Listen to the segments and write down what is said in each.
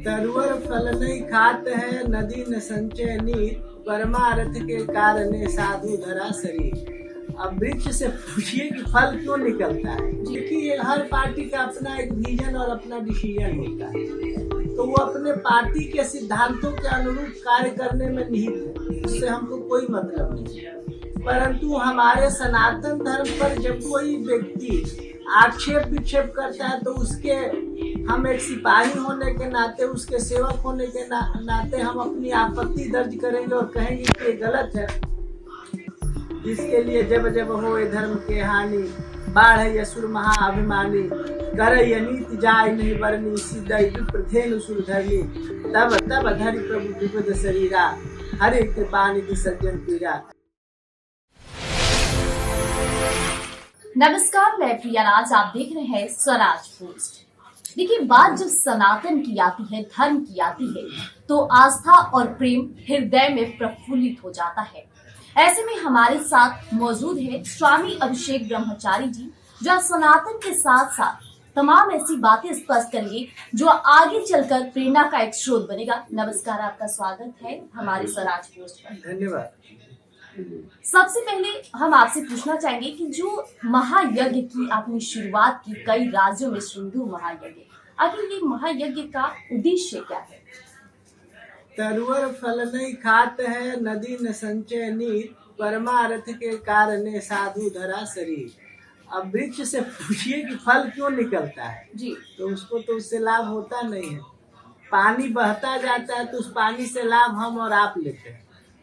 तरुवर फल नहीं खात है, नदी न संचय नीर, परमारथ के कारण साधु धरा शरीर। अब वृक्ष से पूछिए कि फल क्यों निकलता है। देखिए, हर पार्टी का अपना एक विजन और अपना डिसीजन होता है, तो वो अपने पार्टी के सिद्धांतों के अनुरूप कार्य करने में निहित है, उससे हमको कोई मतलब नहीं है। परंतु हमारे सनातन धर्म पर जब कोई व्यक्ति आक्षेप विक्षेप करता है, तो उसके हम एक सिपाही होने के नाते, उसके सेवक होने के नाते हम अपनी आपत्ति दर्ज करेंगे और कहेंगे कि ये गलत है। इसके लिए जब जब हो धर्म के हानि, बाढ़ यसुर महाअभिमानी, कर नीति जाय नहीं बरनी, सिद्धि विप्रथेनु सुरधरनी, तब तब धरि प्रभु विबुध शरीरा, हरे कृपा निधि सज्जन पीरा। नमस्कार, मैं प्रिया राज, आप देख रहे हैं स्वराज पोस्ट। देखिए, बात जब सनातन की आती है, धर्म की आती है, तो आस्था और प्रेम हृदय में प्रफुल्लित हो जाता है। ऐसे में हमारे साथ मौजूद है स्वामी अभिषेक ब्रह्मचारी जी, जो सनातन के साथ साथ तमाम ऐसी बातें स्पष्ट करेंगे जो आगे चलकर प्रेरणा का एक स्रोत बनेगा। नमस्कार, आपका स्वागत है हमारे स्वराज पोस्ट पर। धन्यवाद। सबसे पहले हम आपसे पूछना चाहेंगे कि जो महायज्ञ की आपने शुरुआत की कई राज्यों में, सिंधु महायज्ञ, आखिर ये महायज्ञ का उद्देश्य क्या है? तरुवर फल नहीं खात है, नदी न संचय नीर, परमारथ के कारण साधु धरा शरीर। अब वृक्ष से पूछिए कि फल क्यों निकलता है जी, तो उसको तो उससे लाभ होता नहीं है। पानी बहता जाता है तो उस पानी से लाभ हम और आप लेते हैं।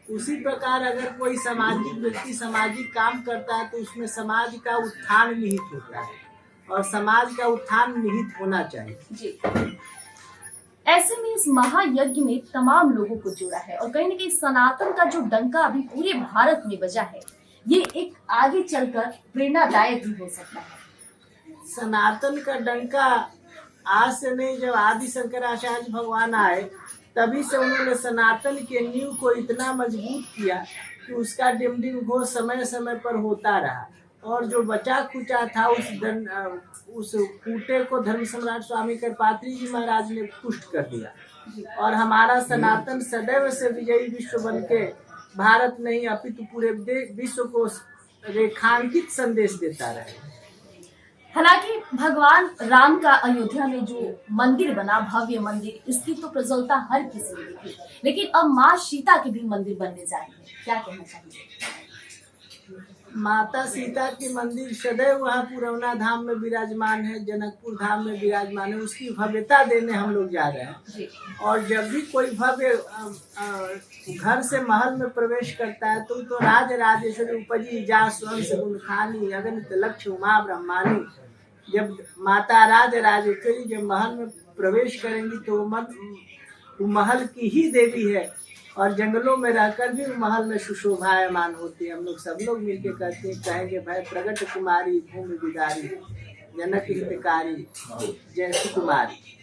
उसी प्रकार अगर कोई सामाजिक व्यक्ति सामाजिक काम करता है तो उसमें समाज का उत्थान निहित होता है और समाज का उत्थान निहित होना चाहिए जी। ऐसे में इस महायज्ञ में तमाम लोगों को जोड़ा है और कहीं न कहीं सनातन का जो डंका अभी पूरे भारत में बजा है, ये एक आगे चलकर प्रेरणादायक भी हो सकता है। सनातन का डंका आज से नहीं, जब आदि शंकराचार्य भगवान आए तभी से उन्होंने सनातन के नींव को इतना मजबूत किया कि उसका डिमडिम घोष समय समय पर होता रहा और जो बचा खुचा था उस कूटे को धर्म सम्राट स्वामी कृपात्री जी महाराज ने पुष्ट कर दिया और हमारा सनातन सदैव से विजयी विश्व बन के भारत नहीं अपितु पूरे विश्व को रेखांकित संदेश देता रहे। हालांकि भगवान राम का अयोध्या में जो मंदिर बना, भव्य मंदिर, इसकी तो प्रज्वलता हर किसी ने देखी, लेकिन अब माँ सीता के भी मंदिर बनने जा रहे हैं, क्या कहना चाहिए? माता सीता की मंदिर सदैव वहाँ पुरौना धाम में विराजमान है, जनकपुर धाम में विराजमान है, उसकी भव्यता देने हम लोग जा रहे हैं। और जब भी कोई भव्य घर से महल में प्रवेश करता है तो राज राजेश्वरी उपजी जा स्वयं से गुण खानी, अगणित लक्ष्य उमा ब्रह्मानी। जब माता राज राजेश्वरी जब महल में प्रवेश करेंगी तो वो महल की ही देवी है और जंगलों में रहकर भी महल में सुशोभायमान होती है। हम लोग सब लोग मिलके कहते हैं, कहेंगे भाई प्रगट कुमारी भूमि बिदारी, जनक हितकारी जय सुकुमारी।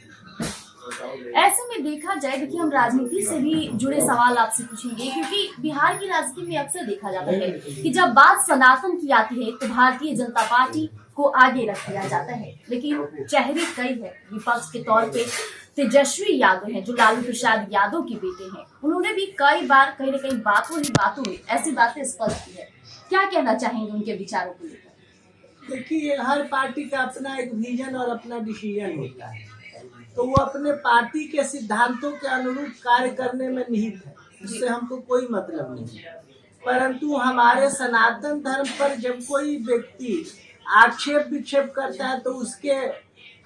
ऐसे में देखा जाए, देखिए, हम राजनीति से भी जुड़े सवाल आपसे पूछेंगे, क्योंकि बिहार की राजनीति में अक्सर देखा जाता है कि जब बात सनातन की आती है तो भारतीय जनता पार्टी को आगे रख दिया जाता है, लेकिन चेहरे कई है। विपक्ष के तौर पे तेजस्वी यादव हैं, जो लालू प्रसाद यादव के बेटे हैं, उन्होंने भी कई बार कहीं न कहीं बातों में ऐसी बातें स्पष्ट की है। क्या कहना चाहेंगे उनके विचारों को लेकर? देखिए, हर पार्टी का अपना एक विजन और अपना डिसीजन होता है, तो वो अपने पार्टी के सिद्धांतों के अनुरूप कार्य करने में निहित है, उससे हमको कोई मतलब नहीं है। परंतु हमारे सनातन धर्म पर जब कोई व्यक्ति आक्षेप विक्षेप करता है, तो उसके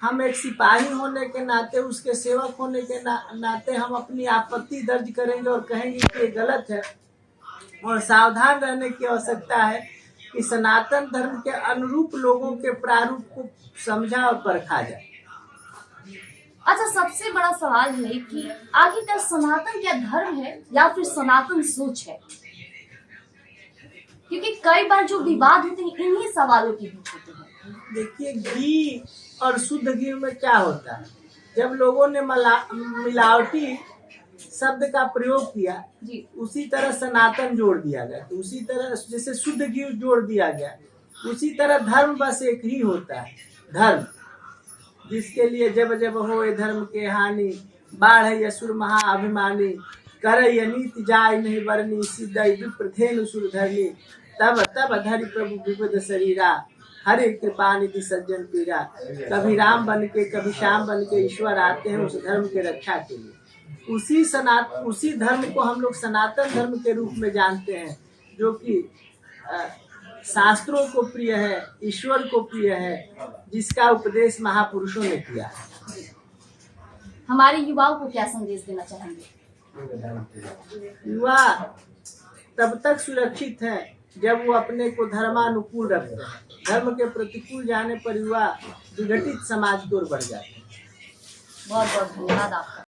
हम एक सिपाही होने के नाते, उसके सेवक होने के नाते हम अपनी आपत्ति दर्ज करेंगे और कहेंगे कि ये गलत है। और सावधान रहने की आवश्यकता है कि सनातन धर्म के अनुरूप लोगों के प्रारूप को समझा और परखा जाए। अच्छा, सबसे बड़ा सवाल है कि आखिरकार सनातन क्या धर्म है या फिर सनातन सोच है? क्योंकि कई बार जो विवाद होते हैं इन्हीं सवालों के बीच होते हैं। देखिए, घी और शुद्ध घी में क्या होता है, जब लोगों ने मिलावटी शब्द का प्रयोग किया जी, उसी तरह सनातन जोड़ दिया गया, तो उसी तरह जैसे शुद्ध घी जोड़ दिया गया, उसी तरह धर्म बस एक ही होता है। धर्म जिसके लिए जब जब हो धर्म के हानि, बाढ़ असुर महाअभिमानी, कर नीति जाय नहीं बरनी, सिद्धि विप्रथेनु सुर धरनी, तब तब धरि प्रभु विविध शरीरा, हरे कृपा निधि सज्जन पीरा। कभी राम बन के कभी श्याम बन के ईश्वर आते हैं उस धर्म के रक्षा के लिए। उसी धर्म को हम लोग सनातन धर्म के रूप में जानते हैं, जो कि शास्त्रों को प्रिय है, ईश्वर को प्रिय है, जिसका उपदेश महापुरुषों ने किया है। हमारे युवाओं को क्या संदेश देना चाहेंगे? युवा तब तक सुरक्षित है जब वो अपने को धर्मानुकूल रखते हैं। धर्म के प्रतिकूल जाने पर युवा विघटित समाज की ओर बढ़ जाते हैं। बहुत बहुत धन्यवाद आपका।